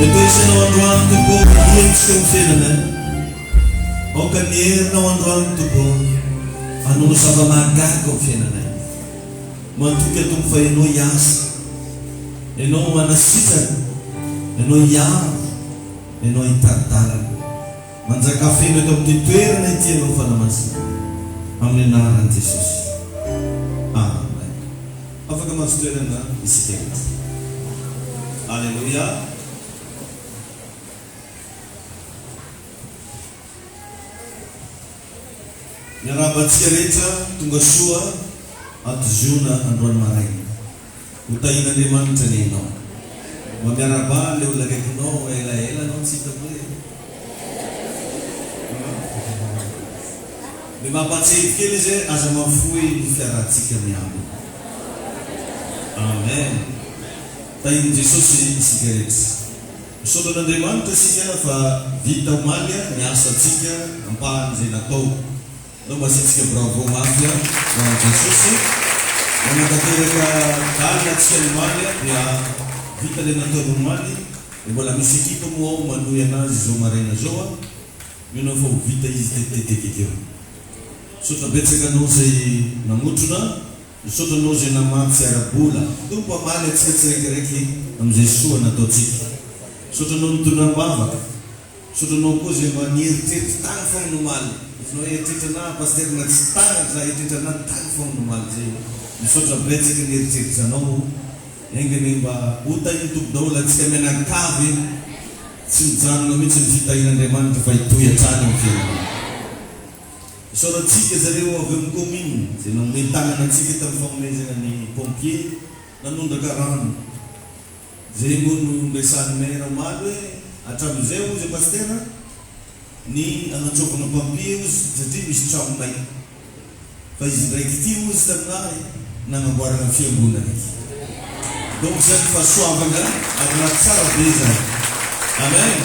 Meditation on one to go against confinement. O kanir na on one to go. Ano sa bamaga confinement. Mantuke tung fa ino yas. Ino manasitan. Ino yar. Ino itartaran. Manza kafe na itong titwera na itiyelo fa naman. Amin na Jesus. Amen. Apakah maksudnya na isikit. Haleluya. Nyarabat sireta tungasua at juna andron maray. Utay na liman tanino. Magaraba leo lagay kuno ela non sita puli. Lima pansi kilize asa mafui diferati kamiamu. Amen. Tayin Jesus sigaret. Soto na liman tasiya fa vita malia nyasa tika ampan zinato. No masih sikit bravo mafia dan Jesus yang kata kalian sekali malia dia kita dengan Tuhan mali ebola misiki como manu yana zomare na joa minofo vita iztetetekio sota betega noze na mutuna sota noze na mafia bula dumpa mali tsetsekereki am Jesus na totsi sota non tuna baba sota non koze manir tet tang fong no mali no etitana pastor na stang za etitana tang fong no mali sota betega nir tet no engene ba uta YouTube daw lang sa mga nagkabin sinzang namin sa sitay ng deman to fight to yung tanong film so na chike sa rewa kumkumin sinong mintangan ng chike tafong meza ni pompier nanong dagaran zemun nung besan mera madwe at ang zemu sa pastera ni ang chok ng pompier sa timis chok na faz reactivos também na agora na film na donc cette façon avec la sarabeza amen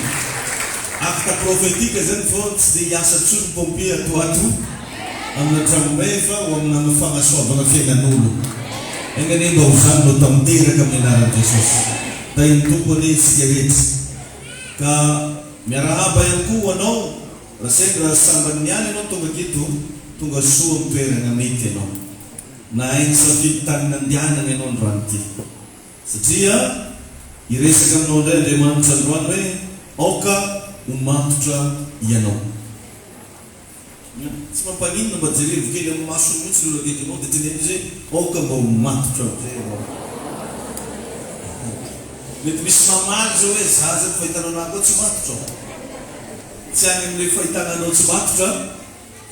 acta prophétique zen fonts de yasatsun pompier tuatu amna trambefa wa amna mafanga so ba fena nulo engene ba usando tamtira kaminara Jesus tayin tupo ni sigaret ka mirahaba yang kuwa no rasengra sambanyani no tunga kitu tunga suom pera ngamite no na ing safitan nandiana ngenon ranti setia iresa kam node deman salwanre oka umatra yano sima pagin na bazeli vile masuk mitsulu lagi no deteneze oka ba umatra net bismamar joe saza foi tano na go tsumatra siang ni foi tano no tsumatra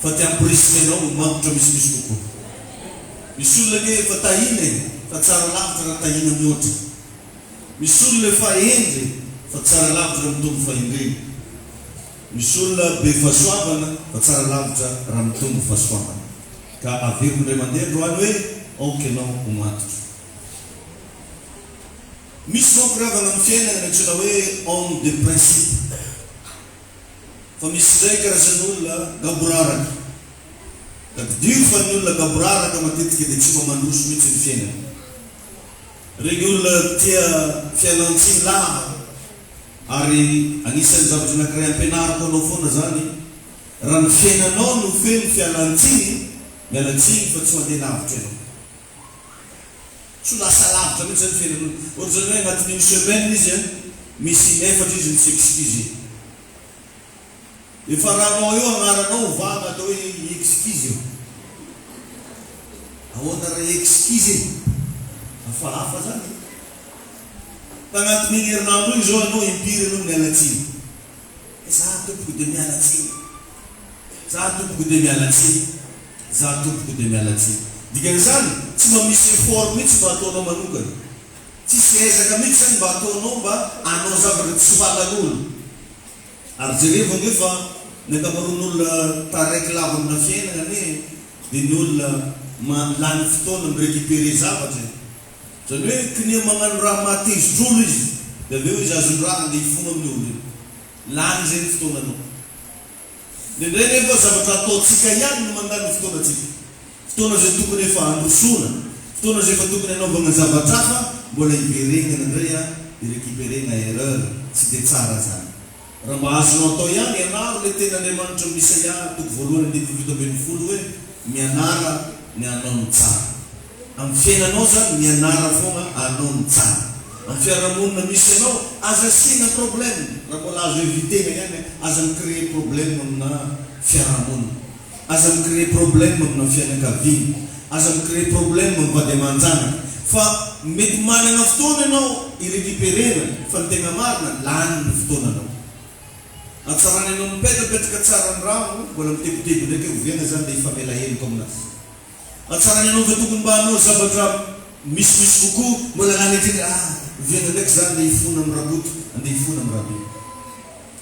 fatam prismeno umatra mismisuko misul lagi fatahine fatsara lavtra tayina nyote misul le faende fatsara lavtra mtum fainde misul be faswabana fatsara lavtra ramtum faswabana ka avir de mande doanwe okeno umat mismo grava non fiena na chulawe on de principe famisdai karazanulla gaburara kat diu fanulla gaburara kamatit ke de chima manus mitsin fiena regular tia fialantin la ari anisan zabut na kaya penar ko no fona zani ran fiena no no film fialantin fialantin fatso de la teno sulla salata mi sen fiena orzone ngat ni semaine ni jen misi ne fati jin s'excuser e farano yo ngara no vaga do excuse awona re excuse afa zani pangat minir na no jo no impire no nelati esatto pude nelati zato pude nelati digenzan tsuma misi forme tsuma to no manuka ti seza kamitsan ba to no ba ano zabr tsubala gul arjeri vongefa nagamarunul tarek la na fiena ne dinul ma lan fton récupérer zabate jadi kini mangan ramatis julis, dewi jazurang di funum dulu, lanjut itu nano. Dede bos abad tot sikayan mangan itu nasi, itu nasi tu kene faham busuna, itu nasi tu kene no bangan zabatafa, boleh piring dengan dia, i-récupérer na erreur tsy dia tsara zany. Raha mba azonao atao ihany ianaro le ten'Andriamanitra misy ihany toko voalohany ny fito ambin'ny folo hoe mianara ny anao ny tsara. Amin'ny fiainanao zany mianara foana anao ny tsara. Amin'ny fiarahamonina misy anao aza sina problème. Raha mbola azo evitena ihany aza micréer problème amina fiarahamonina, aza micréer problème amina fianakaviana, aza micréer problème amin'ny vady aman-janaka. Fa mety manana fotoana ianao i-récupérera fa ny tegna marina lany ny fotoananao. Atsarany ianao mipetrapetraka tsara ny rano mbola mitebotebo ndraiky oviana zany le ifamela heloko aminazy. Atsarany ianao fa tokony mba hanao zavatra misimisy kokoa mbola nanetrika oviana ndraiky zany le ifona amin'ny raboto andeha ifona amin'ny rabe.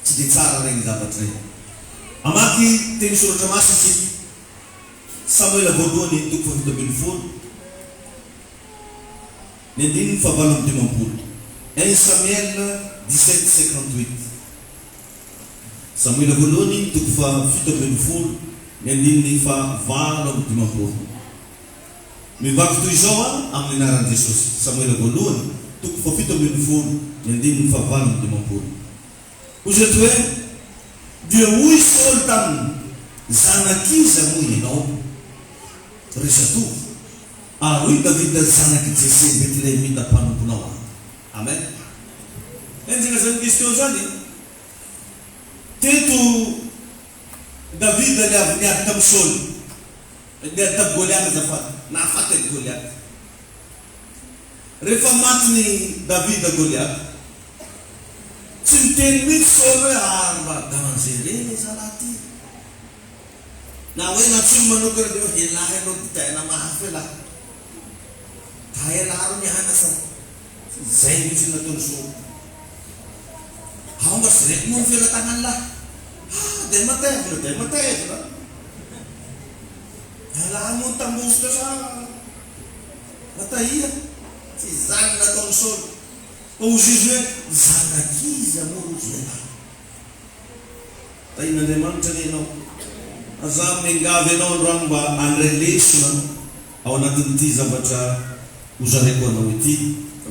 Tsy dia tsara regny zavatra regny. Amaky teny soratra masina Samuela voalohany toko fafito ambin'ny folo ny andininy fahavalo amby dimampolo. 1 Samuel 17:58. Samuela voalohany toko fafito ambin'ny folo ny andininy fahavalo amby dimampolo. Mivaky toy izao amin'ny anaran'i Jesosy. Samuela voalohany toko fafito ambin'ny folo ny andininy fahavalo amby dimampolo. Hozy eto hoe dia hoy Saoly taminy, zanakiza moa ianao resatovo, ary hoy Davida zanaky Jese Betlehemita mpanomponao. Amen. Enjina zany question zany. Teto Davida niady tamin'ny Saoly, niady tamin'ny Goliath azafady, nahafaty Goliath. Rehefa maty ny Davida Goliath, tsy miteny mihitsy Saoly hoe mba dangereux le zalahy ty. Na hoe natsimo manokana dia hoe elahy anao dia tena mafy elahy. Ka elahy ro mihana sa. Zay mihitsy nataony Saoly. Ao mba sy reky moa ny felan-tagnany lahy. Dia matevina, dia matevina. Elahy moa ny tambositra sa matahia. Tsy zany nataony Saoly. Ozy izy hoe zanakiza moa rozy elahy. Tahin'Andriamanitra ny ianao. Aza mengavy ianao androany mba andray lesona ao anatin'ity zavatra hozaraiko anao ity.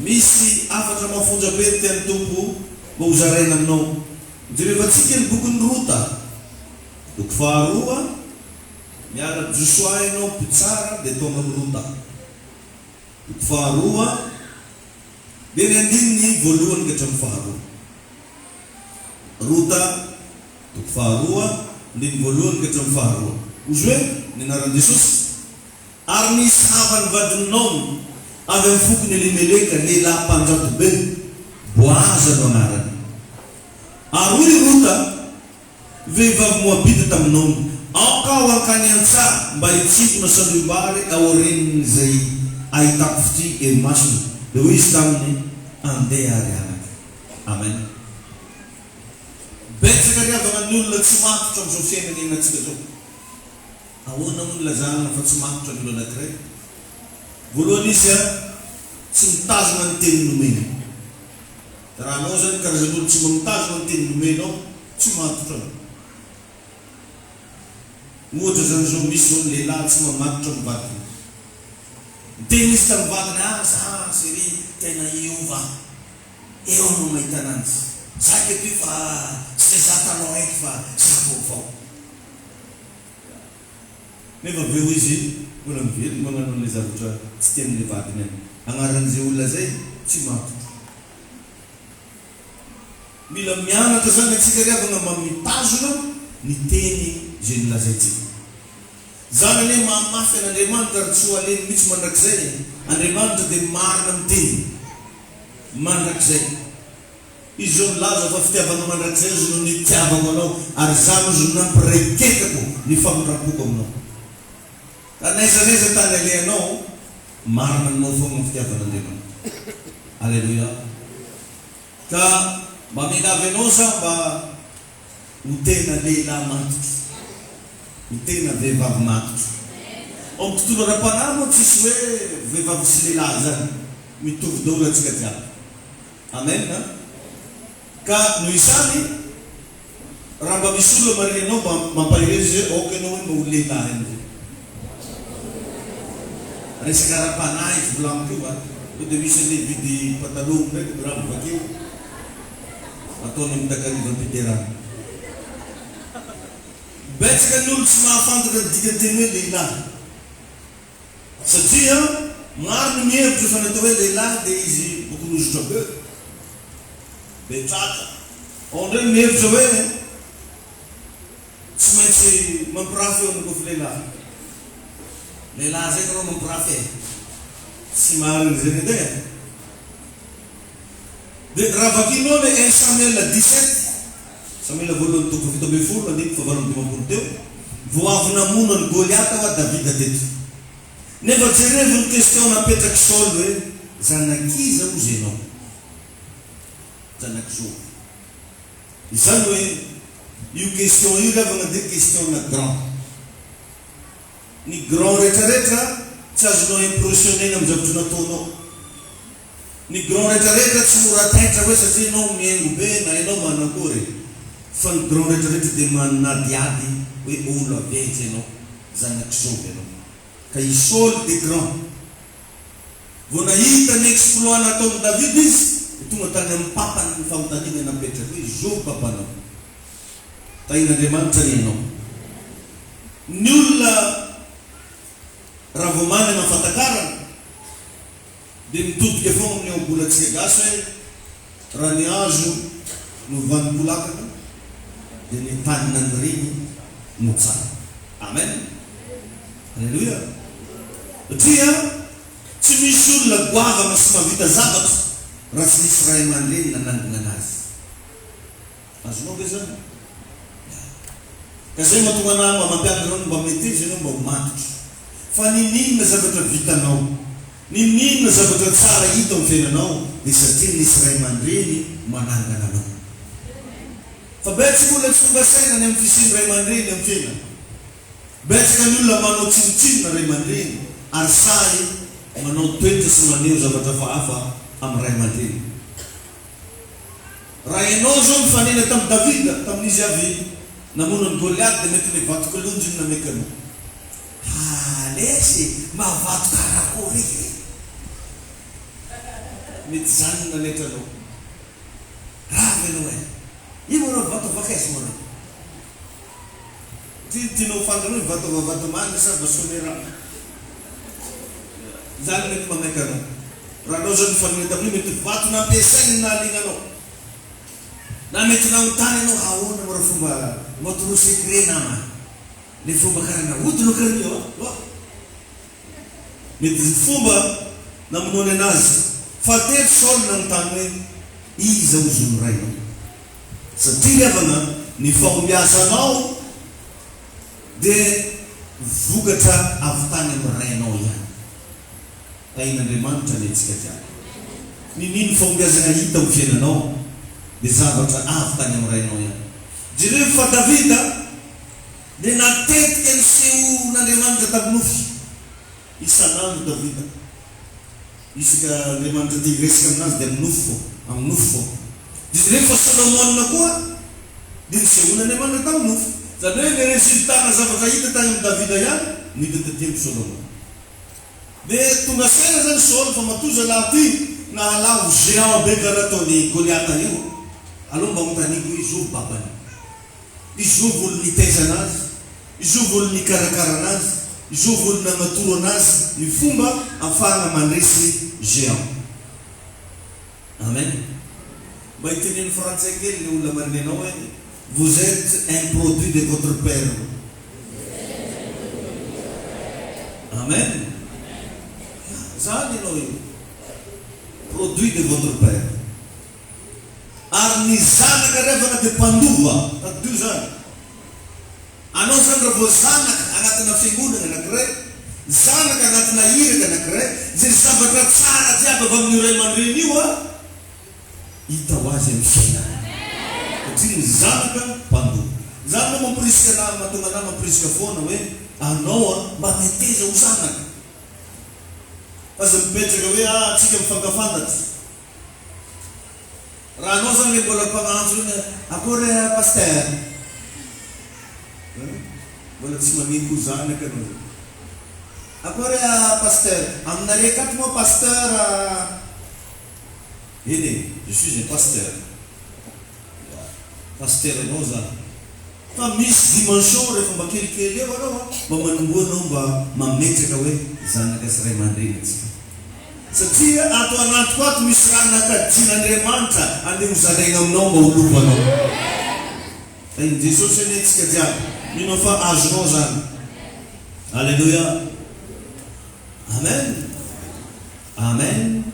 Misy afatra mafonja be ny teny Tompo mba hozaraina aminao. Jerevantsika ny bokin'ny Rota toko faharoa miara Joshua ianao mpitsara dia tao amin'ny Rota toko faharoa dia ny andininy voalohany ka hatramin'ny faharoa. Rota toko faharoa ndiny voalohany ka hatramin'ny faharoa. Ozy hoe ny anaran'i Jesosy, ary nisy havany vadiny Naomi avy amin'ny fokony Elimeleka lehilahy mpanjato be, Boaza no anarany. Ary hoy Rota vehivavy Moabita tamin'ny Naomi, aoka ho ankany an-tsaha mba hitsipona sandoim-bary aorin'izay ahitako fitry elo-masina. Dia hoy izy taminy, andeha ary anaka. Amen. Betsaka riavana ny olona tsy matotra amin'izao fiainana iainantsika zao. Ahoana moa ny lazana fa tsy matotra ny olona anankiray? Voalohany izy tsy mitazona ny teny nomeny. Raha anao zany karazan'olo tsy mitazona ny teny nomenao, tsy matotra. Ohatra zany zao misy zao ny lehilahy tsy mamatotra ny vatiny. Miteny izy tamin'ny vatiny, za sery tena Iova, eo no mahita ananjy. Za keto fa tsy za tanao haiky fa za vaovao. Nefa veo izy mbola mively magnano an'ilay zavatra tsy tenin'ilay vatiny any. Agnaran'izay olona zay tsy matotra. Mila mianatra zany atsika riavana mba mitazona ny teny zay nilazaitsika. Zany ane mahamafy an'Andriamanitra ary tsy ho aleny mihitsy mandrakizay. Andriamanitra dia marina miteny mandrakizay. Izy zao milaza fa fitiavana mandrakizay izy no ny tiavako anao, ary zany izy no nampireketako ny famondrapoko aminao. Ka naizanaiza tany alehanao, marina aminao foana ny fitiavan'Andriamanitra. Alleluia. Ka mba mengavy anao sa mba ho tena lehilahy matotra, ho tena vehivavy matotra. Ao amin'ny tontolo ara-panahy moa tsisy hoe vehivavy sy lehilahy zany, mitovy daholo antsika jiaby. Amen. Ka noho izany, raha mba misy olona marianao mba mampahirezy hoe ok anao hoe mba ho lehilahy. Resaka ara-panahy izy volamiko io Dia bisa di patalong na berapa bakil atau nimtakan di pikiran. Baca kan nul semafang dengan tiga teme lelah. Sejia ngar niat jufan itu lelah diisi buku nujuke. Becata. Orang niat jual semensi memperafi untuk lelah. Lelah saya kalau memperafi. Simarin zenede de Ravakino le Samuel 17 Samuel volon to profito befur la dit favalon di monteu voavna munon Goliata wa David atet neva zerevo question na Petra solve zanakiza uzeno zanakzo zanwe yu question yu la vana de question na grand ni grand retraretra Tsazonao impressionné amin'ny zavatra nataonao. Ny grand rehetrarehetra tsy mora taitra hoe satria ianao miaingo be na ianao manakory. Fa ny grand rehetrarehetra dia manadiady hoe olo avetsy ianao, zanak'izao ianao. Ka i Saul dia grand. Vao nahita ny exploit nataon'i David izy, tonga tany amin'ny papany ny famontaniana napetraka hoe izao papanao. Tahin'Andriamanitra ny ianao. Ny olona raha vao manana fatakarana dia mitodika foana amin'ny ambolatsika gasy hoe raha ny azo no vanimbolakana dia ny tanina ny reny no tsara. Amen. Alleluia. Satria tsy misy olona goavana sy mahavita zavatra raha tsy nisy ray aman-dreny nanangina anazy. Azonao ve zany? Ka zay mahatonga anao mba mampianatra mba mety izy ianao mba ho matotra. Fa ninona zavatra vitanao, ninona zavatra tsara hita amin'ny fiainanao dia satria nisy ray aman-dreny manangana anao. Fa betsaka olona tsy tonga saina ny amin'ny fisiany ray aman-dreny amin'ny fiainana. Betsaka ny olona manao tsinotsinona ray aman-dreny ary sahy manao toetra sy maneho zavatra hafa amin'ny ray aman-dreny. Raha ianao zao mifanena tamin'i Davida, tamin'izy avy namonany Goliaty dia mety ilay vato kalonjy nameka anao. Lesy mavato karakory mety zany nanetra anao. Ravy anao e. Io manao vato vakaiso manao. Tianao fantany hoe vato manga sa basonera. Zany mety mameka anao. Raha anao zao mifanena tamin'io mety vato nampiasainy nahaliana anao. Na mety nahotany anao ahoana mora fomba matoro secret nama. Le fomba karana hodino karanio mety fomba namonoany anazy fa teto Saul nanontany hoe iza ozy ny rainao satria avana ny fahombiazanao dia vokatra avy tany amin'ny rainao ihany. Tahin'Andriamanitra ny antsika jiaby. Ninino fahombiazana hita amin'ny fiainanao dia zavatra avy tany amin'ny rainao ihany. Jereo fa Davida dia natetika ny sehon'Andriamanitra tamin'ofy. Isan'andro Davida. Isaka Andriamanitra dia resaka aminazy dia amin'ny nofo fo. Izy rehefa Solomona koa dia ny sehon'Andriamanitra tamin'ny nofo. Zany hoe ny resultat na zavatra hita tany amin'ny Davida ihany ny tetitempo Solomona. Dia tonga saina zany Saul fa matoza lahaty nahalavo géant be karaha ataony Goliata io. Aloha mba hotaniko izovy babany. Izovy olo nitaiza anazy, izovy olo nikarakara anazy, izovy olo namatoro anazy ny fomba ahafahana mandresy géant. Amen. Mba hitenen'ny frantsay kely ny olona marinenao hoe vous êtes un produit de votre père. Amen. Zany ianao io. Produit de votre père. Ary ny zanaka revana dia mpandova tadio zany. Anao zany raha vao zanaka anatina fiangonana anankiray, zanaka anatina iraka anankiray, zay zavatra tsara jiaby avy amin'ny ray aman-dreny io hita ho azy amin'ny fiainana. Satria ny zanaka mpandova. Zany moa mampirisika na mahatonga anahy mampirisika foana hoe anao mba meteza ho zanaka. Aza mipetraka hoe tsika mifankafantatry. Raha anao zany mbola mpagnantso iny akory paster, mbola tsy manino ho zanaka anao. Ako pasteur, aminareo akato moa pasteur eny je suis un pasteur. Pasteur anao zany. Fa misy dimension rehefa mba kelikely eo anao mba manomboa anao mba mametraka hoe zanaka sy ray aman-dreny atsika. Satria ato anaty ato misy ranaka din'Andriamanitra andeha hozaraigna aminao mba holovanao. Tain'i Jesosy eny antsika jiaby. Mino fa azonao zany. Alléluia. Amen. Amen.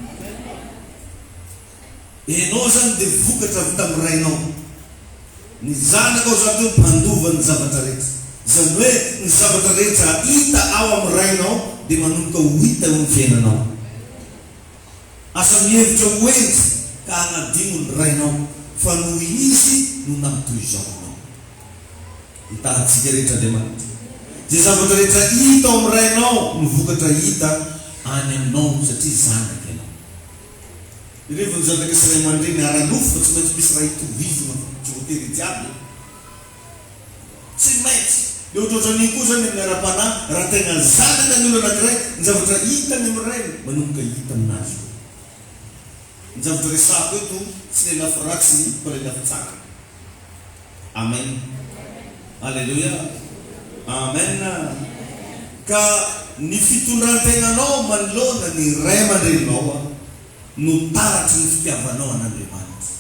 Enao zany dia vokatra vita amin'ny rainao. Ny zanaka ao zato hoe mpandova ny zavatra rehetra. Zany hoe ny zavatra rehetra hita ao amin'ny rainao dia manomboka ho hita eo amin'ny fiainanao. Asa mihevitra hoenty ka hanadino ny rainao fa noho izy no namitoy izao anao. Hitahantsika rehetra Andriamanitra. Zay zavatra rehetra hita ao amin'ny rainao no vokatra hita any aminao satria zanaka ianao. Rehefa ny zanaka sy ray aman-dreny ara-nofo fa tsy maintsy misy raha hitovizina tsy voatery jiaby. Tsy maintsy. Dia ohatrohatran'iny koa zany amin'ny ara-panahy raha tegna zanaka ny olo anankiray ny zavatra hita ny amin'ny rainy manomboka hita aminazy. Ny zavatra resako eto tsy le lafy ratsy fa le lafy tsara. Amen. Alléluia. Amen. Ka ny fitondran-tegnanao manoloana ny ray aman-dreninao no taratry ny fitiavanao an'Andriamanitra.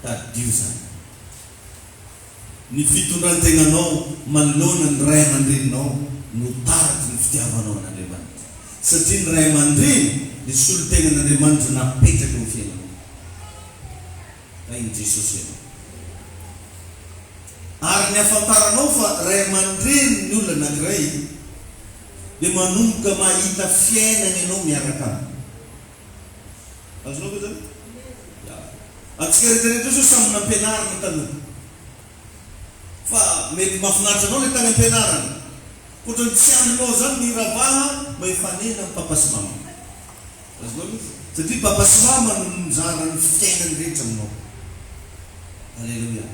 Tadio zany. Ny fitondran-tegnanao manoloana ny ray aman-dreninao no taratry ny fitiavanao an'Andriamanitra. Satria ny ray aman-dreny dia solon-tegnan'Andriamanitra napetraka eo fiainanao. Tain'i Jesosy ianao. Ary ny afantaranao fa ray aman-dreny ny olona anankiray dia manomboka mahita fiainana ianao miaraka aminy. Azonao koa zany? Antsika rehetrarehetra zao samy nampianarana taloha. Fa mety mahafinaritra anao le tany ampianarana. Ohatrany tsy aminao zany ny ravaha mba hifanena amin'ny papa sy mama. Azonao koa? Satria papa sy mama no mizara ny fiainany rehetra aminao. Alleluia.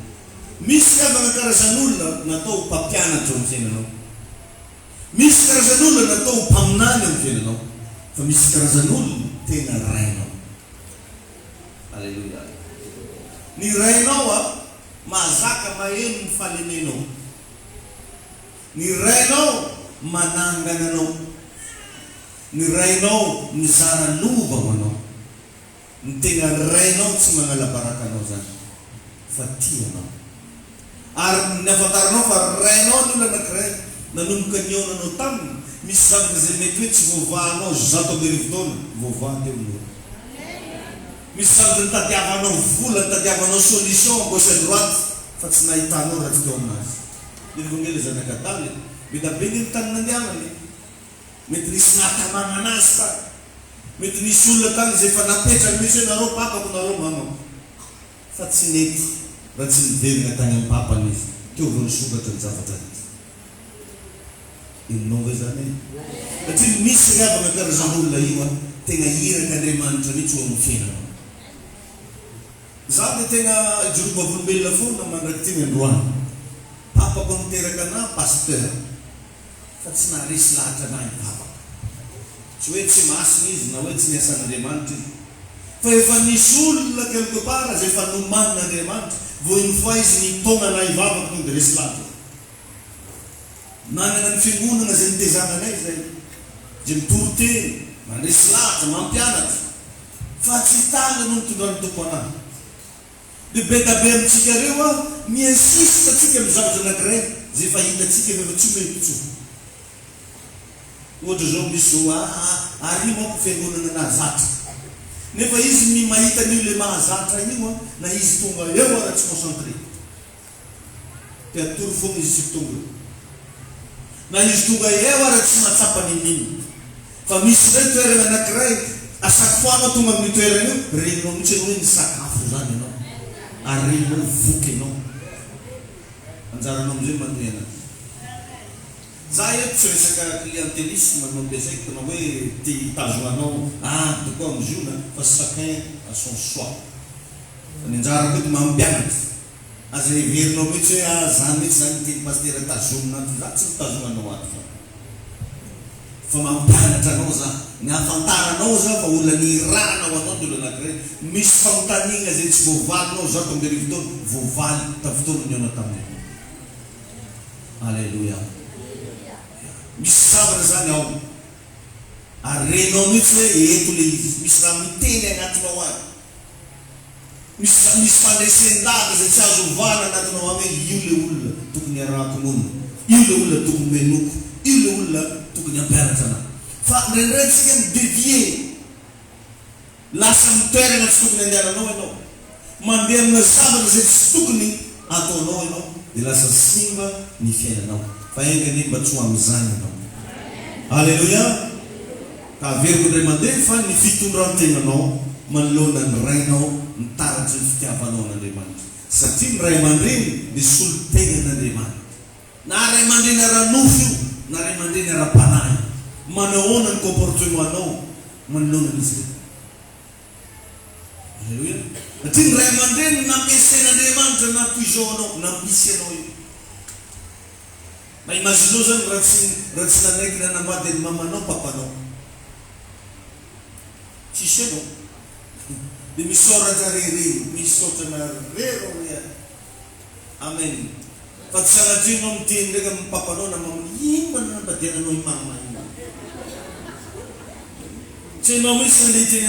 Misy karazana karazan'olona natao mpampianatra amin'ny fiainanao. Misy karazan'olona natao mpaminany amin'ny fiainanao. Fa misy karazan'olona tena rainao. Alleluia. Ny rainao mahazaka maheno ny fahalenenao. Ny rainao manangana anao. Ny rainao mizara lova ho anao. Ny tena rainao tsy manala baraka anao zany fa tianao. Ary ny afantaranao fa rainao ny olona anankiray nanomboka ny eonanao taminy. Misy zavatra zay mety hoe tsy voavahanao 100 ambin'ny taona voavaha teo ny olo. Misy zavatra nitadiavanao vola, nitadiavanao solution gauche à droite fa tsy nahitanao raha tsy teo aminazy. Ny vongely zanakadaly mety abengy ny tany nandianany. Mety nisy natamana anazy ta. Mety nisy olona tany zay efa napetrany misy hoe nareo papako nareo mamako. Fa tsy nety raha tsy niverina tany amin'ny papany izy. Teo vao nisokatra ny zavatra rehetra. Inonao ve zany? Satria misy ravana karazan'olona io tena hiraka Andriamanitra mihitsy eo amin'ny fiainanao. Za dia tena jorobavolombelona foana mandrakitiny androany. Papako niteraka ana pasteur. Fa tsy naharesy lahatra anahy ny papako. Tsy hoe tsy masina izy na hoe tsy niasan'Andriamanitra izy. Fa efa nisy olona quelque part zay efa nomanin'Andriamanitra vao iny fois izy nitona na ivavaka tonga dia resy lahatra. Nanana ny fiangonana zay nitezananay zay. Zay mitoroteny, mandresy lahatra, mampianatra. Fa tsy tanga no nitondrany tompo anahy. Dia be da be amintsika reo miinsiste atsika amin'ny zavatra anankiray zay efa hitatsika efa tsy mety intsony. Ohatra zao misy ary moako fiangonana nahazatra. Nefa izy ny mahita an'io le mahazatra io na izy tonga eo raha tsy concentré. Dia atoro foana izy tsy tonga. Na izy tonga eo raha tsy mahatsapa nin'iny. Fa misy zay toerana anankiray asaky foana tonga amin'ny toerana io reninao mihitsy hoe ny sakafo zany ianao. Ary reninao voky ianao. Anjaranao amizay manohy anazy. Za eto tsy resaka clientélisme no ampiasaiko tena hoe ty hitazoanao de quoi amizio fa chacun à son choix. Ny anjarako eto mampianatra. Aza heverinao mihitsy hoe zany mihitsy zany ty pasteur tazomina ato za tsy nitazomanao ato fa. fa mampianatra anao za ny afantaranao za fa olona niranao anao ny olona anankiray misy fanontaniana zay tsy voavalinao za to ambin'ny fotoana voavaly ta fotoana ny ona tamin'ny alleluia misy zavatra zany ao ary renao mihitsy hoe eto le izy misy raha miteny anatinao any misy fandresen-dava zay tsy azo ovana anatinao any hoe io le olona tokony arakon'olona io le olona tokony menoko io le olona tokony ampianatra anahy fa ndraindray tsika midevie lasa mitoerana tsy tokony andehananao ianao mandeha amina zavatra zay tsy tokony ataonao ianao dia lasa simba ny fiainanao fa engany mba tsy ho am'izany ianao alleluia ka averiko indray mandeha fa ny fitondrantenanao manoloana ny rainao mitaratry ny fitiavanao an'Andriamanitra satria ny ray aman-dreny ny solo-tegnan'Andriamanitra na ray aman-dreny ara-nofo io na ray aman-dreny ara-panahy manahoana ny comportementanao manoloana izy ireo alleluia satria ny ray aman-dreny nampiasain'Andriamanitra nampiizao anao nampisy anao io ma imaginao zany raha tsy nanaiky nanambady ny mamanao papanao tsisy anao dia misoratra rereo misotrana rero rea amen fa tsy sanatrinao miteny ndraika amin'ny papanao na mamana ino mba nanambadiananao i mama io tsy anao misy nandeha teny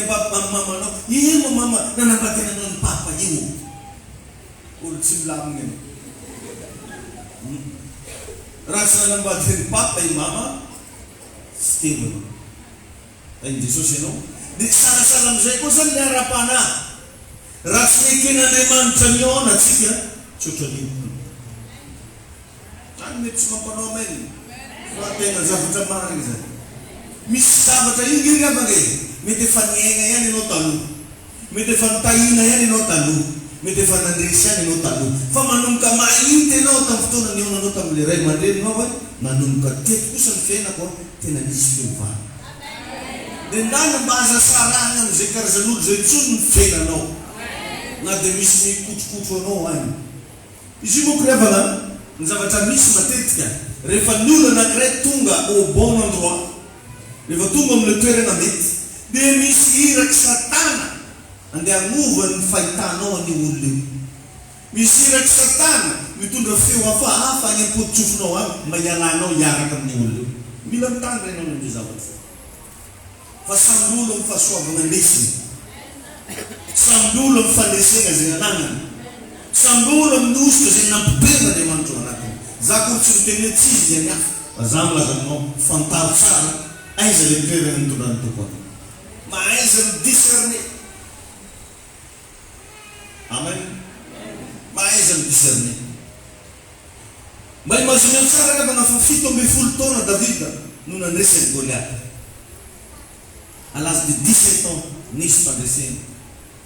mamanao ino mama nanambadiananao ny papa io olo tsy milamina raha tsy nanambady ny papa i mama tsy tengana tainy Jesosy ianao dia salasala am'izay koa zany le ara-panahy raha tsy neken'Andriamanitra miona atsika tsotralio zany mety tsy mampanao ameny fa tena zavatra marina zany misy zavatra io ngirika avake mety efa niaigna ihany ianao taloha mety efa nitahina ihany ianao taloha mety efa nandresy ihany ianao taloha fa manomboka mahita ianao tamin'ny fotoana nionanao tamin'le ray aman-dreninao hoe manomboka teto kosa ny fiainako tena nisy fiovana dia ndany mba aza sarana am'izay karazan'olo zay tsony ny fiainanao na dia misy mikotrokotro anao any izy io moko revana ny zavatra misy matetika rehefa ny olo anankiray tonga au bon endroit rehefa tonga am'le toerana mety dia misy iraky satana andeha agnova ny fahitanao any olo io misy iraky satana mitondra feo hafahafa any am-poditsofonao any mba hialanao hiaraka amin'ny olo io mila mitandra ianao ny am'le zavatra fa samby olo amin'ny fahasoavana lesiny samby olo amin'ny fandresena zay ananany samby olo amin'ny ositra zay nampitena Andriamanitra anatiny za koa tsy miteny tsy izy any hafa fa za milazanao fantaro tsara aiza le toerana nitondrany tompony ma aiza ny discerne amen ma aiza ny discerne mba imagineo tsara rehefa nafa 17 taona Davida no nandresany Goliath à l'âge de 17 ans nisy fandresena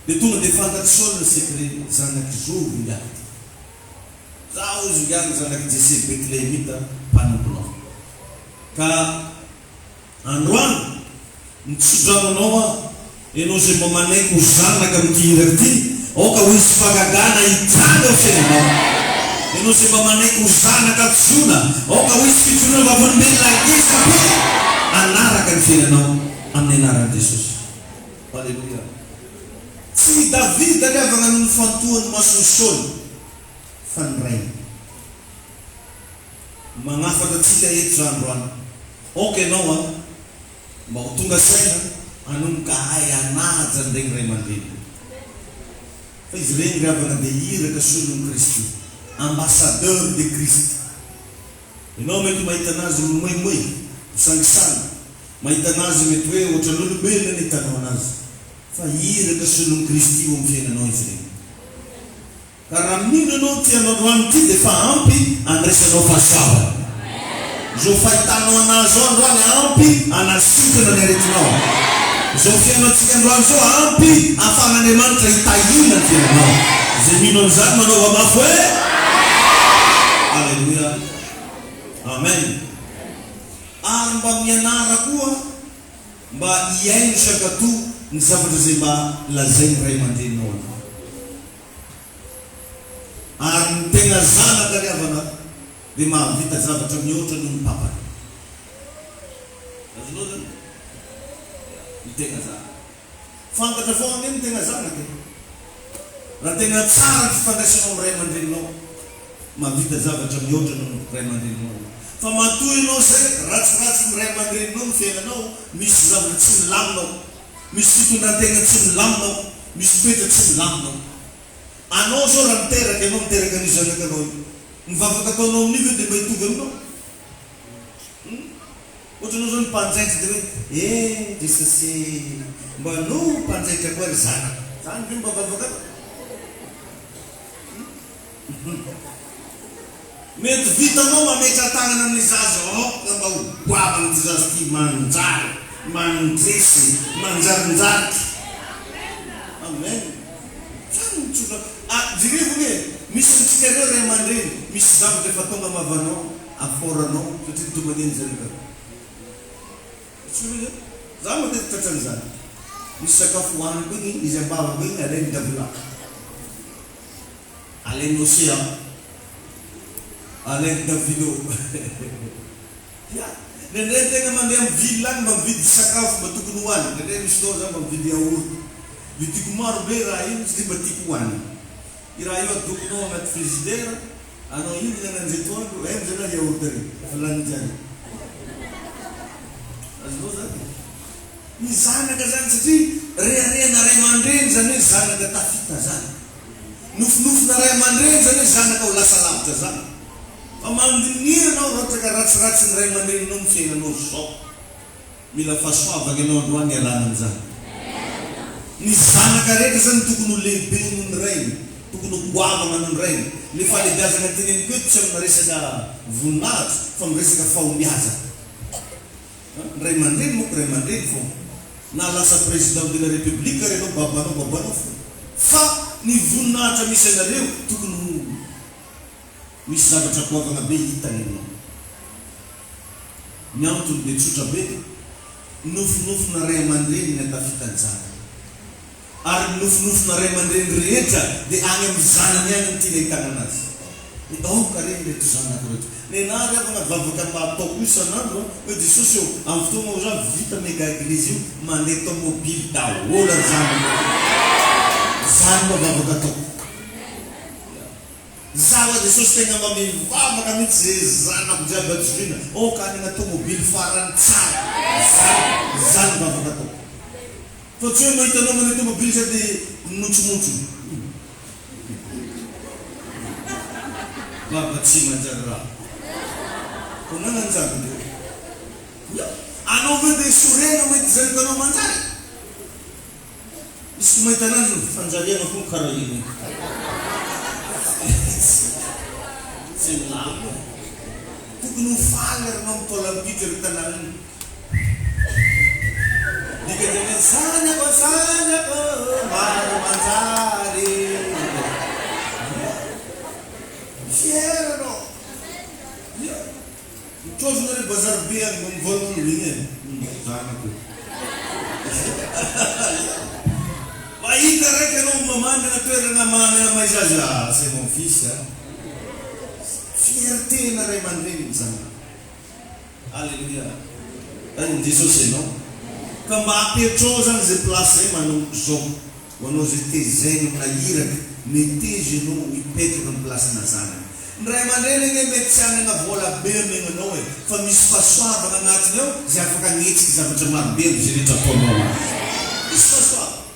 dia tonga dia fantatry Saul le secret zanaky Goliath zaho izy ngiany zanaky Jesse Bethlehemita mpanomponao ka androany nitsodrananao ianao zay mba manaiky ho zanaka amin'ity iraky ty aoka ho izy fagagana hitsanga ho fiainanao ianao zay mba manaiky ho zanaka tsona aoka ho izy fitsona vavan'olona isabe anaraka ny fiainanao amin'ny anaran'i Jesosy alleluia tsy Davida aliavana ny fantohany masony Saul fa ny rainy magnafatra atsika eto za androany oka ianao mba ho tonga saina anomboka hay anaja nregny ray aman-dreny fa izy regny riavana dia iraka solon'i Kristy ambassadeur de Christ ianao mety mahita anazy moimoy sangisana mahita anazy mety hoe ohatran'olombelona ny hitanao anazy fa iraka solon'i Kristy io amin'ny fiainanao izy regny ka raha mino anao tianao androany ty dia fa ampy andresanao fahasoavana zao fahitanao anazy ao androany ampy anasitana ny aretinao zao fiainao tsika androany zao ampy ahafahan'Andriamanitra hitahina ny fiainanao zay mino an'izany manaova mafy hoe alleluia amen ary mba mianara koa mba hiaino sakatoa ny zavatra zay mba lazainy ray aman-dreninao ary ny tegna zanaka riavana dia mahavita zavatra mihoatra noho ny papany tegna zany. Fantatra foana ny tegna zanaka. Raha tegna tsara ny fifandraisanao amin'ny ray aman-dreninao, mahavita zavatra mihoatra ny ray aman-dreninao. Fa matoy ianao zay ratsiratsy ny ray aman-dreninao ny fiainanao, misy zavatra tsy milaminao, misy fitondran-tegna tsy milaminao, misy toetra tsy milaminao. Anao zao raha miteraka ianao miteraka ny zanakanao io, ny vavaka ataonao amin'io dia mba hitovy aminao. Ohatranao zao ny mpanjaitra dia hoe Jesosy mba no mpanjaitra koa ry zanaka. Zany dia mba vavaka. Mety vitanao mametra tagnana amin'ny zaza ka mba ho goavana ty zaza ty manjary, mandresy, manjarinjariky. Amen. Zany mitsotra. Jirevony misy antsika reo ray aman-dreny, misy zavatra efa tonga mavanao, aforanao, satria tomaneny zany ka. Za matetika tratran'izany. Misy sakafo hohaniko igny, izy ambavako igny alainy davilaka. Alainy océan. Alainy davilo. Nendray tegna mandeha amin'ny ville any mba mividy sakafo mba tokony hohaniko. Nendray misy fotoana za mba mividy yaourt. Vidiko maro be raha io tsy dia mba tiako hohaniko. I raha io adokonao anaty frigidaire, anao hihinana an'izay toandro, amin'izay yaourt ry. Efa lany jiany. Azonao zany. Ny zanaka zany satria reharena ray aman-dreny zany hoe zanaka tafita zany. Nofinofina ray aman-dreny zany hoe zanaka ho lasa lavitra zany. Fa mandiniry anao raha ka ratsiratsy ny ray aman-dreninao ny fiainanao zao. Mila fahasoavana ianao androany ialana amin'izany. Ny zanaka rehetra zany tokony ho lehibe noho ny rainy, tokony ho goavana noho ny rainy. Le fahalebiazana teneniko eto tsy amina resaka voninahitra fa amin'ny resaka fahombiazana. Ray aman-dreny moa ray aman-dreny fô. Na lasa président de la république renao babanao fô. Fa ny voninahitra misy anareo tokony ho misy zavatra goavana be hitany ianao. Ny antony dia tsotra be, nofinofina ray aman-dreny ny atafitany zanany. Ary nofinofina ray aman-dreny rehetra dia any amin'ny zanany any ny tiana hitana anazy. Aoka reny reto zanako reto. Nenary ako navavaka mba ataoko isan'andro hoe Jesosy eo amin'ny fotoana ao zany vita mega eglizy io mandeha tomobily daholo zany. Zany mba vavaka ataoko. Zaho Jesosy tegna mba mivavaka mihitsy zay zanako jiaby atsoriana. Ka nena tomobily farany tsara. Zany vavaka ataoko. Fa tsy hoe mahitanao mandeha tomobily sady montsomontso. Baba tsy manjary raha. Kung nananjari dia, ano ba surena may design ka naman tayo? Gusto may tanan panjarian ako karayin. Silang. Kung faler ng tolang Peter tanan. Di ka dyan sana ko manjari. Share Chose na rin bazar biyan ng volong ringin. Sana ko. Maita rin ka nung mamanda na pera na mga may zaza sa mong fisa. Fierté na rin man rin sana. Hallelujah. Ay, Jesus no? Kamapir chose ang ziplase manong zong. Wano zitizay nung nayirak. Nitizay nung ipetro ng plasa na sana. Ray aman-dreny nga mety siya nga vola be menganao e. Fa misy fahasoavana anatiny ao, zay afaka agnetsika zavatra marobe zay rehetra ataonao. Misy fahasoavana.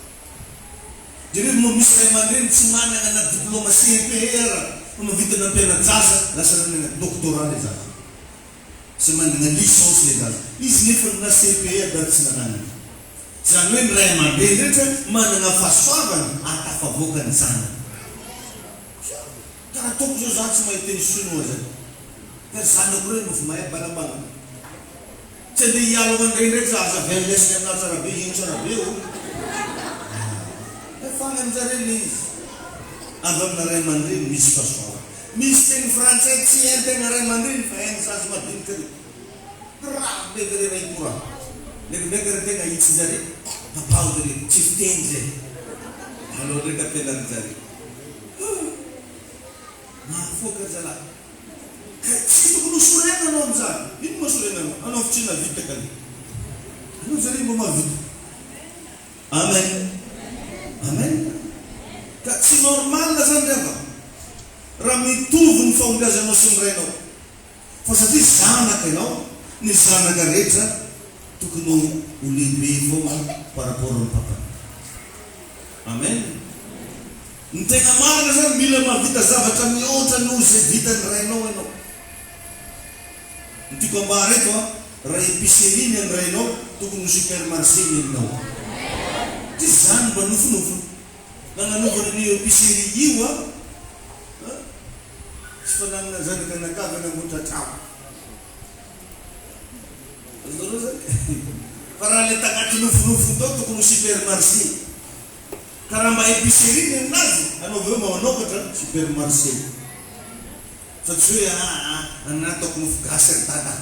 Jereo mo misy ray aman-dreny tsy manana na diplôma CPR, mavita na mpianadrasa, lasa na doktorat le zaza. Sy manana licence le zaza. Izy nefa na CPR dahil tsy nanana. Zany hoe ny ray aman-dreny rehetra manana fahasoavana atafavoaka ny zanany. Toko zao zany tsy mahita ny sinoa zany. Kaya zanako rin mo fumaya balabala. Tsy andeha hialo aman-dreny rehetra zaza velesiny amina tsara be, ino tsara be o. Fana amin'izareny izy. Avy amina ray aman-dreny misy fahasoavana. Misy teny frantsay tsy hain-tegna ray aman-dreny fa hainy zaza madinika ry. Raha be ry ray kora. Ndraikindraiky ry tegna hitsin-jare. Papao ry tsy fiteny zay. Alo ry kapelarin-jare. Mahafoka zala. Tsy tokony sorena anao amin'izany. Ino ma sorena anao? Anao fitrina vita ka. Anao zare mba mavita. Amen. Amen. Ka tsy normal zany rehefa raha mitovy ny fahombiazanao sy ny rainao. Fa satria zanaka ianao, ny zanaka rehetra tokony ho lehibe foana par rapport amin'ny papany. Amen. Ny tegna marina zany mila mahavita zavatra mihoatra noho zay vitan'ny rainao ianao. Ny tiako ambara eto raha épicerie ny amin'ny rainao tokony ho supermarché ny aminao. Ty zany mba nofonofo. Nananovana ny épicerie io tsy fananana zanaka anakavy namotra trano. Azoro zany. Fa raha le tagnaty nofonofo tao tokony ho supermarché. Ka raha mba épicerie ny aminazy anaoveo manokatra supermarché. Fa tsy hoe anatoko mofo gasy ry tata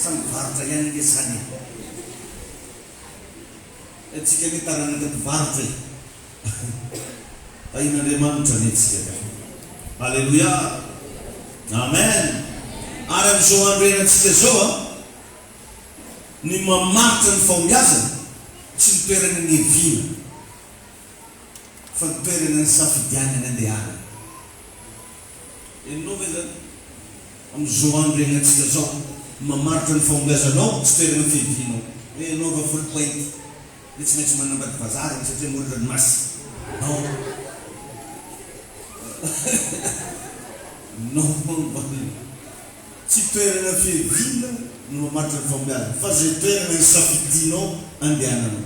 samy varotra ihany nge zany. Atsika ny tarana anaty varotra ain'Andriamanitra ny atsika. Alléluia. Amen. Ary amin'izao andro iainantsika zao ny mamaritra ny fahombiazana tsy ny toerana ny eviana fa ny toerana ny safidianana andehana. Enonao ve zany amin'izao andro iainantsika zao mamaritra ny fahombiazanao tsy toerana fihevinao. Naova full point dia tsy maintsy manambady bazary satria molina ny masy. Non, tsy toerana fiheviana no mamaritra ny fahombiazana fa zay toerana ny safidinao andehananao.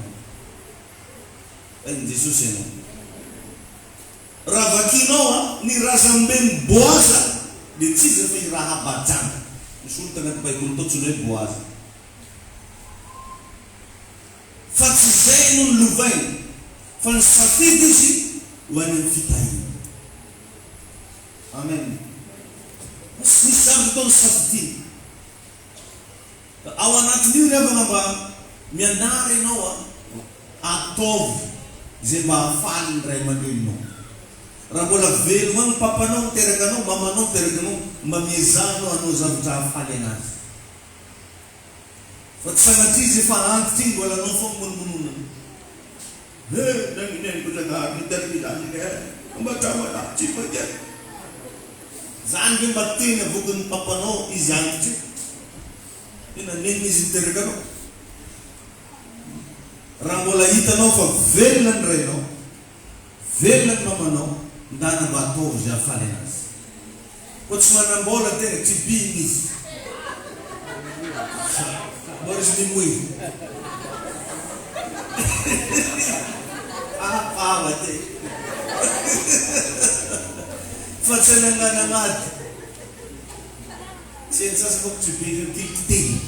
Ain'i Jesosy ianao. Raha vakinao ny razambeny Boaza dia tsy izy fa i Rahabajana. Misy olo tagnaty Baiboly tao tsy hoe Boaza. Fa tsy zay no ny lovainy fa ny safidy izy ho any amin'ny fitahina. Amen. Misy zavatra tao ny safidiana. Ao anatin'io rehefa mba mianara ianao ataovy zay mba hahafaly ny ray aman-dreninao. Raha mbola veloma ny papanao miteraka anao, mamanao miteraka anao, mba miezanao hanao zavatra hahafaly anazy. Fa tsy sanatria izy efa antitra iny mbola anao foana mononmonona. Nangineniko Janahary niteraka izany mba tramana tsy fankely. Zany ve mba teny avokin'ny papanao izy antitra iny. Tena neny izy niteraka anao. Raha mbola hitanao fa velona ny rainao, velona ny mamanao, ndana mba ataovy zay hahafaly anazy. Ko tsy manambola tena tsy biny izy. Mora izy mimoy. Ava te. Fa tsy nanana anaty. Tsy ny sasako tsy biny ny tiliteny.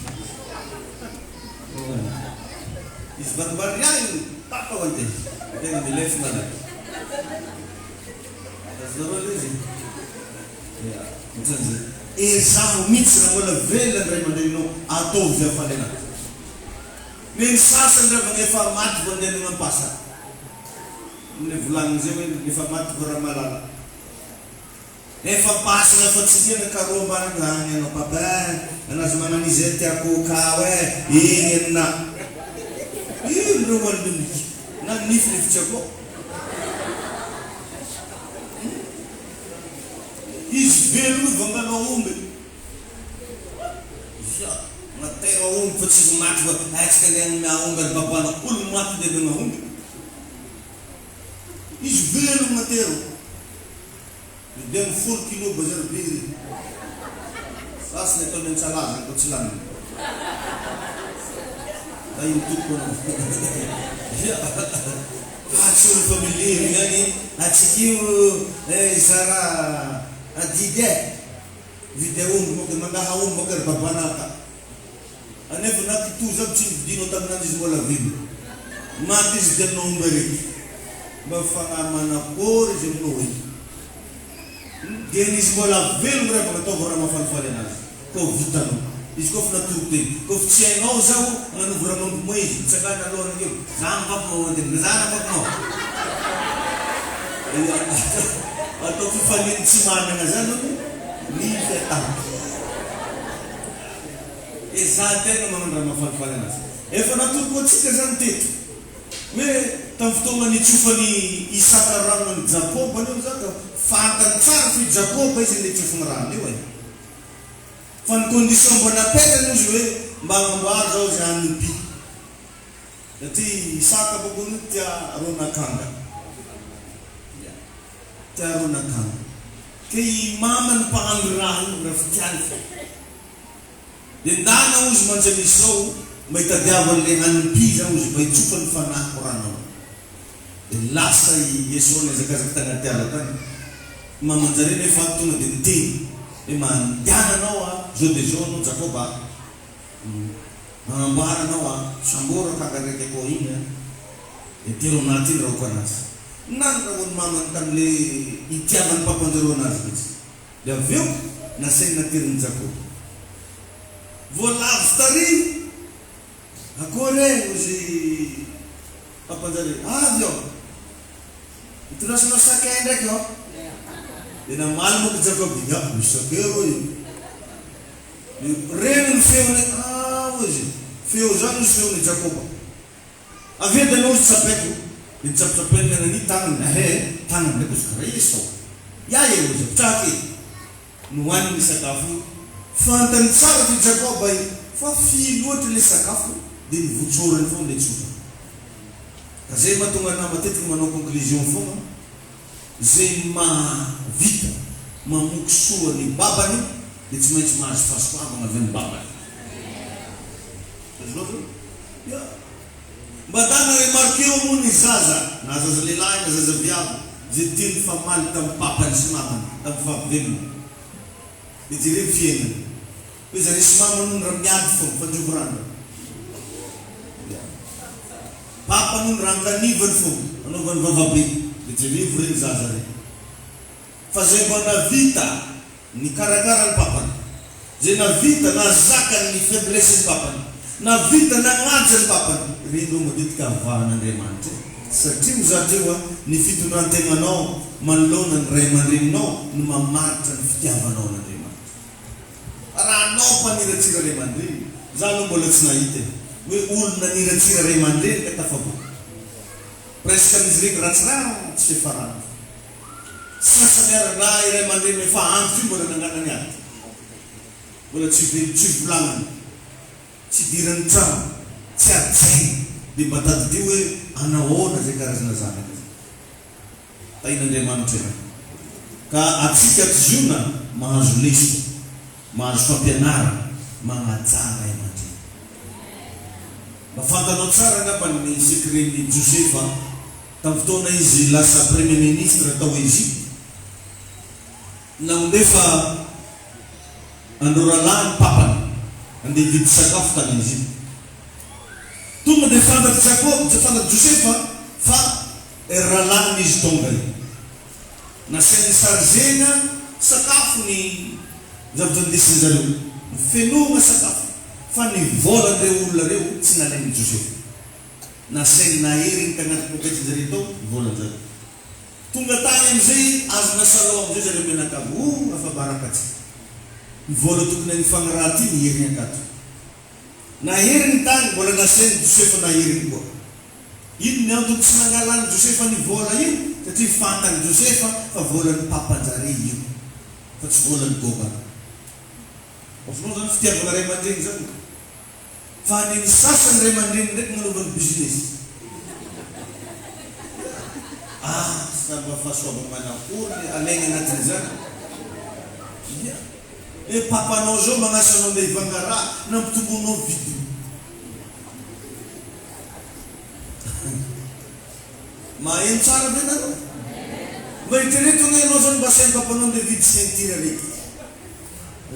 Izy baribary ihany papa ho anteny. Tena milefy malaka. Azarao izy. Ezaho mihitsy raha mbola velona ny ray aman-dreninao ataovy zay hahafaly anazy. Ny sasany rehefa efa maty vao andeha nampasa. Ny volaniny zay hoe efa maty vao raha malala. Efa pasina fa tsy tiana karoa ambany any anao papa. Anazy mananizy zay tiako ka hoe iny enina. Ino reo malomika na nifnifitsy ako. Izy velo vangana omby. Natera omby fa tsy maty fa aitsika ny amin'ny omby ary babana olo maty dia dengan omby. Izy velo natero. Dia amin'ny 4 kilo bazar biry. Sasany atao ny antsalaza atao tsy laniny. Tayo toko na. Atsolo familiary yani atsikio zara adidy video omby mangaha omby makary babanaka. Anefa nakitoza aby tsy nividinao tamin'andro izy mbola vilo. Maty izy dia aminao omby reky. Mba fagnamanakôry izy aminao hoe. Dia izy mbola velona rehefa nataova raha mahafalifaly anazy. Kô vitanao. Izy koa fa natoro teny. Kô fa tsy hainao zaho manova raha mambo izy. Tsakana alohana eo. Zana papanao anteny. Zana papanao. Atao fifaliany tsy manana zany ny fetana. Za tena manano raha mahafalifaly anazy. Efa natoroko antsika zany teto. Hoe tamin'ny fotoana nitsofany Isaka ranony Jakoba io zaka fantany tsara fi Jakoba izy le tsofony rano io fa ny condition mbo napetany izy hoe mba agnamboary zao izy hanompi satria Isaka bokony tia ronakanga ke i mamany mpahandro raha io raha fitiany dia ndana izy manjany izao mba hitadiavan'le hanompi zao izy mba hitsofany fanahy korana dia lasa Esau niazakazaka tagnaty ala tany mamanjare nefa tonga dia niteny hoe mandiana anao zao dia zao anao Jakoba manamboara anao sambora kakaraiky akao igny dia tero anaty iny raha anazy nandrahoany mamany tam'le itiavany papanjaro anazy mihitsy dia avy eo nasainy nateriny Jakoba voalavy tary akory ozy papanjare avy ao itirasanao sakay ndraiky ao dia namaly moka Jakoba ya misy sakay rô io reny ny feony ozy feo zany izy feony Jakoba avy eo dia anao izy tsapaiko dia nitsapitsapeny nanany tagnany tagnany ndraiky ozy kara Esau ya ozy pitraky nohaniny sakafo fantany tsara ty Jakoba fa filoatra le sakafo dia nivotsorany foana le tsotra ka zay mahatonga na matetiky manao conclusion foana zay mavita mamoky soa ny babany dia tsy maintsy mahazo fahasoavana avy ny babany mba dana remarke eo moa ny zaza na zaza lehilahy na zaza viavy zay tiany famaly tamin'ny papany sy mamany tamin'ny fahavelona dia jereo fiainany hoe zare sy mamany raha miady foana fandrovo rano papa nono raha nganivany foana anaovany vavabe dia jerevo reny zaza reny fa zay mba navita ny karakara ny papany zay navita nazakany ny faiblesse ny papany navita nagnaja ny papany reny reo matetika avahan'Andriamanitra satria mizateo ny fitondrantegnanao manoloana ny ray aman-dreninao no mamaritra ny fitiavanao n'Andriamanitra raha anao mpaniratsira ray aman-dreny za aloha mbola tsy nahita hoe olona niratsira ray aman-dreny ka tafavoaka presque amizy reny ratsiratsy fiafarana sasany ara iray aman-dreny efa antso io mbola nanganany aty mbola tsy volagnany tsy dirany trano tsy adsainy dia mba tadidio hoe anahoana zay karazana zanaka tain'Andriamanitra ka atsika tiziona mahazo leso mahazo fampianara magnajara aman-dreny mba fantanao tsara ngamba ny secretny Josefa tamin'ny fotoana izy lasa premier ministre tao Egypte nandefa andoralahy ny papany andeha hividy sakafo tany Egypte tonga dia fantatry fantatry Josefa fa ralahy izy tonga io nasainy sargena sakafo ny zavatra zareo fenoma sakafo fa ny volan'ireo olona reo tsy nalainy Josefa nasainy naheriny tagnaty poketry zareo tao volan-jareo tonga tany amizay azona salao amizay zareo mianakavo afa barakatsy ny vola tokony any fagnaraha ty niheriny akato naheriny tany mbola nasainy Josefa naheriny koa ino ny antony tsy nangalany Josefa ny vola io satria fantany Josefa fa volan'ny papanjare io fa tsy volan'ny gôbana osinao zany fitiavana ray aman-dreny zany fa ny sasany ray aman-dreny ndraiky manovany business saba fahasoavana manakory alaigny anatin' zany papanao zao magnasanao nde ivangara nampitomboanao vidy maheno tsara be nanao mba iteretony anao zany mba sainy papanao nde vidy ceinture reky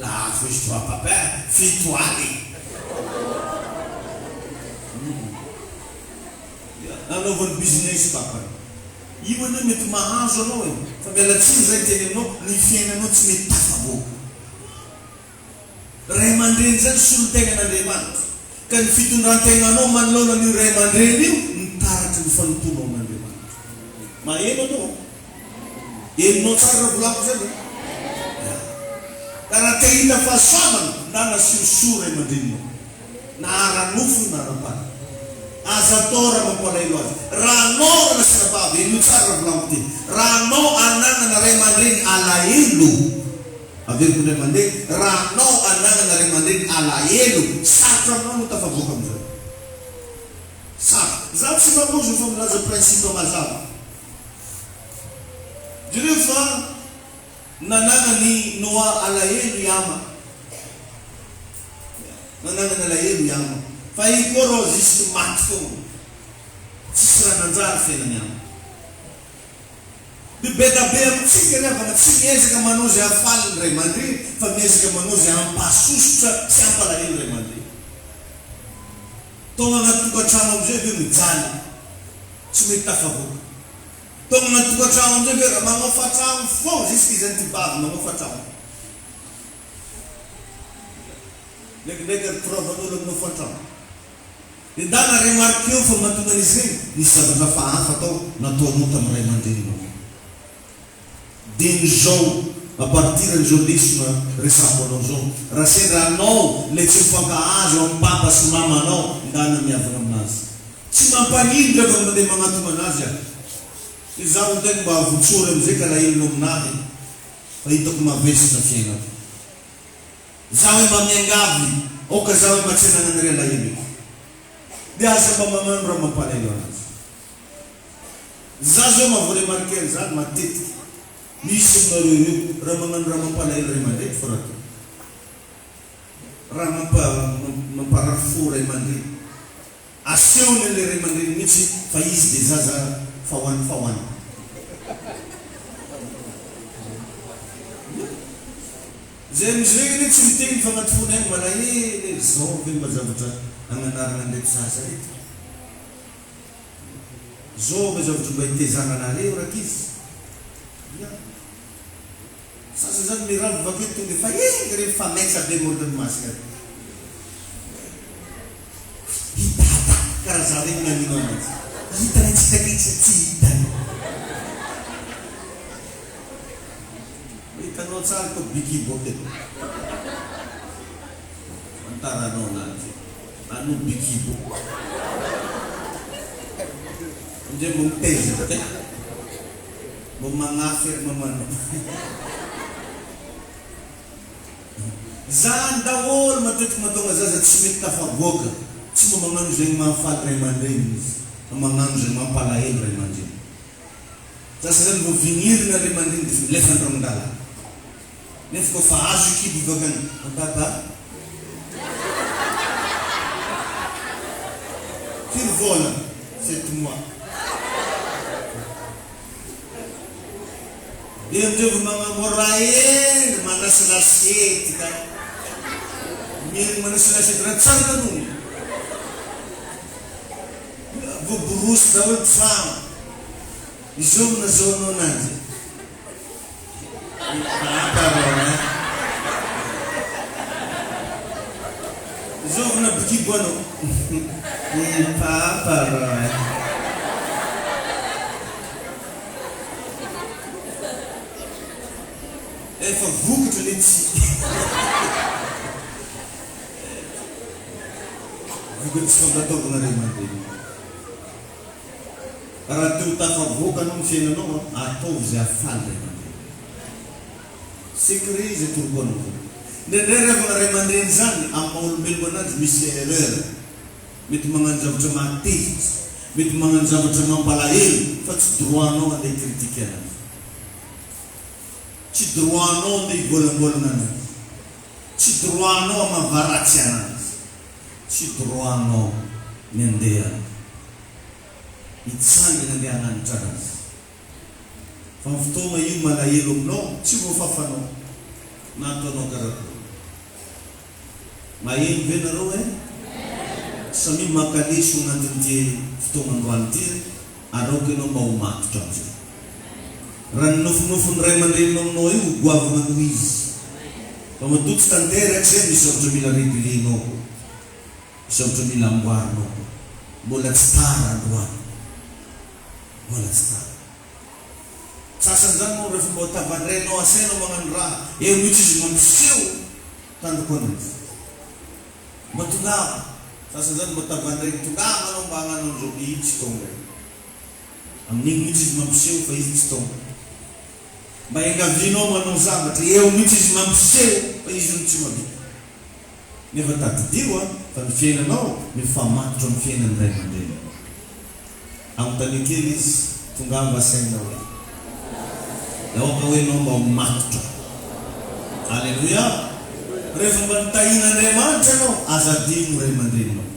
lafo izy toa papa fitoaly anaovany business papany io anao mety mahazo anao fa mialatsiny zay teny aminao ny fiainanao tsy mety tafavoaka ray aman-dreny zany solo-tegnan'Andriamanitra ka ny fitondrantegnanao manoloana an'io ray aman-dreny io nitaratry ny fanotonao amin'Andriamanitra maheno anao heninao tsara volako zany ka raha te hita fahasoavana na nasiosoro ray aman-dreninao na ara-nofo na ara-pana azatora mampalahelo azy raha anao na sinavavy eno tsara volamo ty raha anao ananana ray aman-dreny alahelo averiko ndray mandeha raha anao ananana ray aman-dreny alahelo sarotra aminao no tafavoaka amizao sarotra za tsy mamozo fa milaza principe mazava jereo fa nananany Noa alahelo iama nananany alahelo iama fa io koa rô zisy maty foana tsisy raha nanjary fiainany ama bibetabe amitsika riavana tsy miezaka manao zay afaliny ray aman-dreny fa miezaka manao zay ampahasosotra sy ampalahelo ray aman-dreny tonga agnaty tokantrano amizay ve mijaly tsy mety tafavoaka tonga agnaty tokantrano amizay ve raha manofatrano foana zisky izany ty bavy manofatrano ndraikindraiky provan'olo aminofatrano indana remarque eo fa mahatonga an'izy regny nisy zavatra fahafa atao nataonao tamin'ny ray aman-dreninao deny zao a partir an'izao lesona resako anao zao raha sendra anao le tsy mifankahazo amin'ny papa sy mama anao indana miavana aminazy tsy mampanindra fa mandeha magnatoma anazy aho izaho ntegny mba avotsory amizay ka lahelonao aminahy fa hitako mavesitra fiainako zaho hoe mamiangavy oka zaho hoe matsenananare lahelo de aza mba magnano raha mampalahelo anazy za zao mavole markel zany matetiky misy aminareo io raha magnano raha mampalahelo ray aman-dreny fa raha raha mamparafo ray aman-dreny asehony le ray aman-dreny mihitsy fa izy de zaza fahoany zay amizy regny tsy miteny fa agnaty fony agny malahelo zao ve mba zavatra agnanarana ndraiky zaza reto zao ve zavatra mba hitezana anareo rakizy sasa zany miravo vaketo tonga fa re fa maitsa be mordany masika hitata karaha za regny nanino anazy hitany tsy hitakitsy tsy hitany hitanao tsara ko bikibo aketo antaranao anazy ano bikibo amizay mo mitezaka te mo magnafiry mamanao zany daholo matetiky mahatonga zaza tsy mety tafavoaka tsy mba magnano zegny mahafaly ray aman-dreny izy magnano zegny mampalahelo ray aman-dreny sasa zany vo vignirina ray aman-dreny de milefa andragnodala nefa koa fa azo ikibo ivakany antapa firy vola 7 mois de amizay vo magnamora endry manasilasety ka mieriny manasilasety raha tsara kanony vo borosy daholo fama izomina zao anao anazy izovina bikibo anao papa efa vokatra le tsy vokatra tsy fampataovana ray aman-dreny raha teo tafavoaka anao ny fiainanao ataovy zay afaly ray aman-dreny secret zay toroko anao ndraindray revana ray aman-dreny zany amin'ny maha-olombeloko anazy misy erreur mety magnano zavatra matevitsy mety magnano zavatra mampalahelo fa tsy droit-nao andeha critiquer anazy tsy droit-nao andeha hivolambolana anazy tsy droit-nao amavaratsy anazy tsy droit-nao ny andeha hitsangana andeha hananitra anazy fa ny fotoana io malahelo aminao tsy voafafanao na ataonao karakory maheno ve nareo samy makaleso agnatin'ity fotoana androany ty anaoko ianao mba ho matotra amizay raha ny nofinofiny ray aman-dreninao aminao io goavana noho izy fa matotsy tanteraky zay misy zavatra mila régulenao misy zavatra mila amboarinao mbola tsy tara androany mbola tsy tara sasany zany moa rehefa mba tavandrainao asainao magnano raha mihitsy izy mampiseho tandroko anazy matongava Sasazan matavandreny tongana anao mba hagnano an'izao mihitsy tonga amin'igny mihitsy izy mampiseho fa izy tsy tonga mba engavinao manao zavatra eo mihitsy izy mampiseho fa izy no tsy mavita nefa tadidio fa ny fiainanao mifamatotra amin'ny fiainany ray aman-dreny amin'ny tany kely izy tongava sainao laoka hoe anao mba matotra alleluia rehefa mba nitahina Andriamanitra anao azadino ray aman-drenynao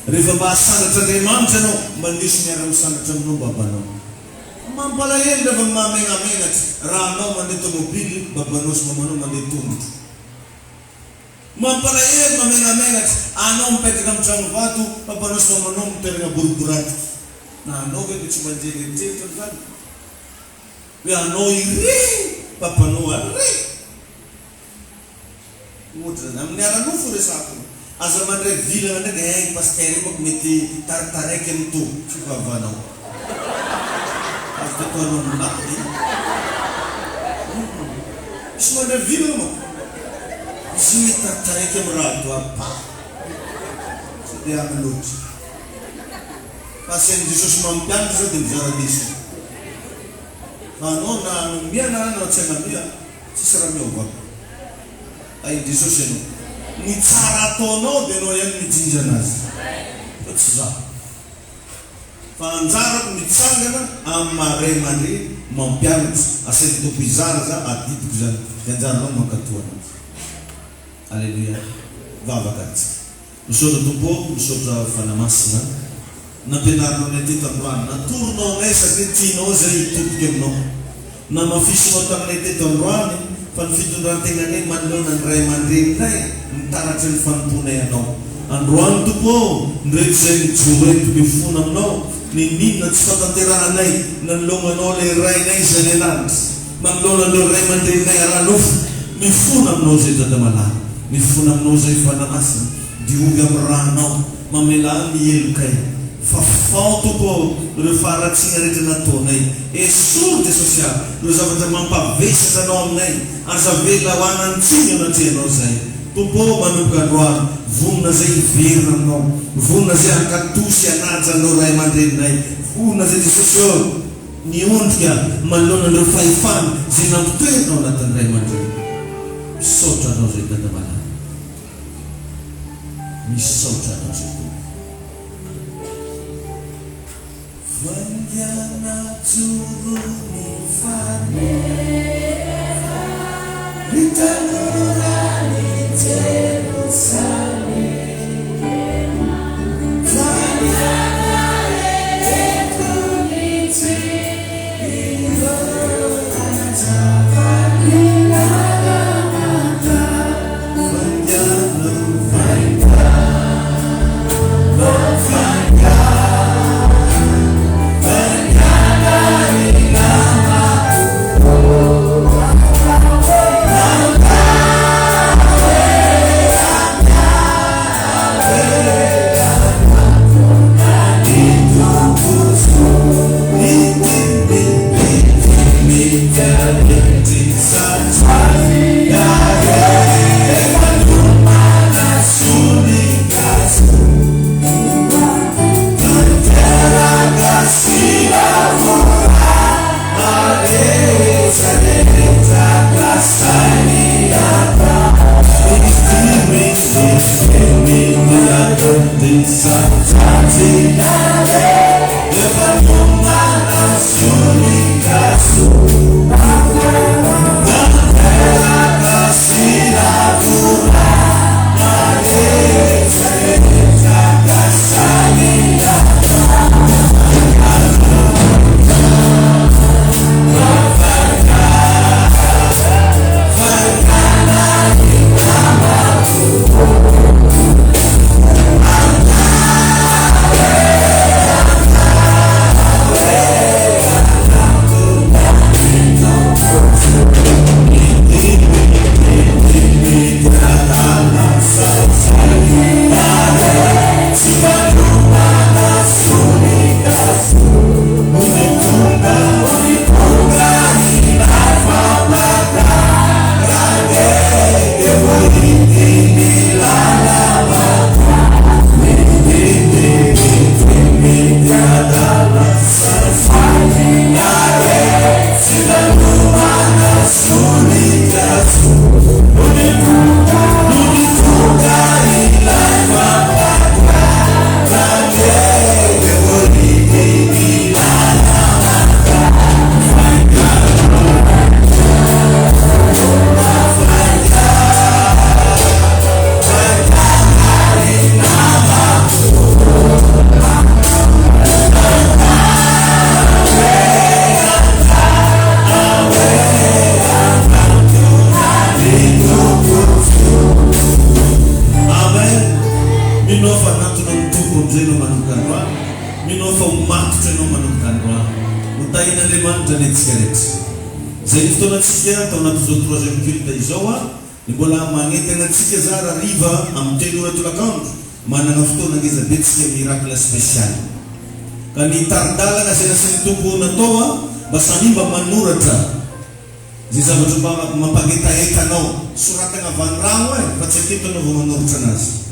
rehefa mba hasandratra Andriamanitra anao mba ndiso miara-misandratra aminao babanao mampalahelo rehefa mamenamenatra raha anao mandeha tomobily babanao sy mamanao mandeha tongotra mampalahelo mamenamenatra anao mipetraka amin'ny trano vato babanao sy mamanao miterana boriboraty na anao hoe tsy manjeritseritra zany hoe anao iry babanao ary ohatra zany amin'ny aranofo resako aza mandray vilana ndraiky haingy pasteur mako mety taritaraiky amin'ny to tsy vavanao azo tatoanao molaky misy mandray vilana mako izy mety taritaraiky amin'ny raha to apa tsy dia amy loatra fa sain'i Jesosy mampianatra zao dia mizara-diso fa anao na anomia na anao tsy hanamia tsisy raha miovako ay Jesosy anao ny tsara ataonao dia anao ihany mijinja anazy fa tsy za fa anjarako mitsangana amin'ny maray aman-dreny mampianatra asain'ny tompo izara za adidiko zany dia anjaranao mankatoa anazy alleluia vavakatsika misaotra tompo misaotra fanamasina nampianarinao ny aty tandroany natoronao anay satria tianao zay hitoboky aminao na mafisinao taminay ty tandroany fa ny fitondrantenanay manoloana ny ray aman-dreninay mitaratra ny fanomponay anao androany tompo ndreky zay mijoro eto mifona aminao ninina tsy fatanterahanay nanoloananao le rainay zay ny lanitra manoloana le ray aman-dreninay aranofo mifona aminao zay dadamalany mifona aminao zay fanamasina diovy amin'ny rahanao mamelany mielokay fa fao tompo ireo faharatsina rehetra nataonay esory de sosialy ireo zavatra mampavesatra anao aminay azavela ho anantsiny anatrianao zay tompo manomboka androany vonona zay iverina aminao vonona zay akatosy anaja anao ray aman-dreninay vonona zay Jesosy niondrika manoloana an'ireo fahefana zay nampitoerinao anatin'ny ray aman-dreny misaotra anao zay dadamalany misaotra anao zay Vandiana turuni faneva ritanurani Jerusalem Vandiana etuni tiro anaja vandiana mata Vandiana vaita tain'Andriamanitra ny antsika rehetra. Zay fotoanantsika tao anaty zao troisième culte izao ny mbola magnentana antsika zara riva amin'ny telo tolakandro manana fotoana ngeza betsika miracle spécial. Ka ny taridalana zay nasan'ny tompo natao mba samimba manoratra zay zavatra mba mampagetaheta anao soratana vanirano fa tsy aketo anao vao manoratra anazy.